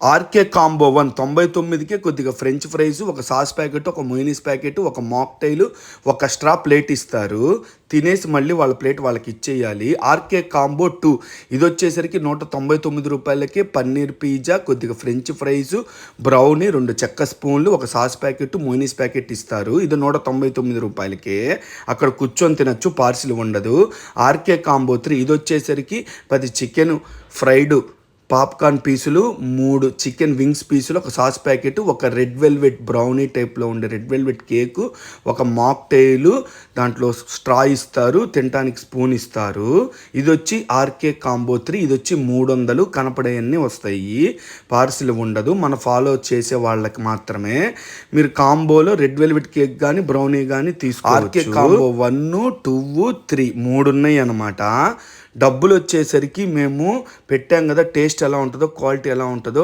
RK combo 199కే కొద్దిగా French fries, ఒక sauce packet, ఒక మయోనీస్ ప్యాకెట్, ఒక మాక్టైల్, ఒక స్ట్రా ప్లేట్ ఇస్తారు. తినేసి మళ్ళీ వాళ్ళ ప్లేట్ వాళ్ళకి ఇచ్చేయాలి. ఆర్కే కాంబో 2 ఇది వచ్చేసరికి 199 రూపాయలకి పన్నీర్ పిజ్జా, కొద్దిగా ఫ్రెంచ్ ఫ్రైస్, బ్రౌనీ, 2 చెక్క స్పూన్లు, ఒక సాస్ ప్యాకెట్, మయోనీస్ ప్యాకెట్ ఇస్తారు. ఇది 199 రూపాయలకే. అక్కడ కూర్చొని తినచ్చు, పార్సిల్ ఉండదు. ఆర్కే కాంబో 3 ఇది వచ్చేసరికి 10 చికెన్ ఫ్రైడ్ పాప్కార్న్ పీసులు, 3 చికెన్ వింగ్స్ పీసులు, ఒక సాస్ ప్యాకెట్, ఒక రెడ్ వెల్వెట్ బ్రౌనీ టైప్లో ఉండే రెడ్ వెల్వెట్ కేకు, ఒక మాక్టైలు, దాంట్లో స్ట్రా ఇస్తారు, తినడానికి స్పూన్ ఇస్తారు. ఇది వచ్చి ఆర్కే కాంబో 3 ఇది వచ్చి 300 కనపడేవన్నీ వస్తాయి. పార్సిల్ ఉండదు, మన ఫాలో చేసే వాళ్ళకి మాత్రమే. మీరు కాంబోలో రెడ్ వెల్వెట్ కేక్ కానీ బ్రౌనీ కానీ తీసుకోవచ్చు. ఆర్కే కాంబో 1, 2, 3 3 ఉన్నాయి అన్నమాట. డబ్బులు వచ్చేసరికి మేము పెట్టాం కదా, టేస్ట్ ఎలా ఉంటుందో క్వాలిటీ ఎలా ఉంటుందో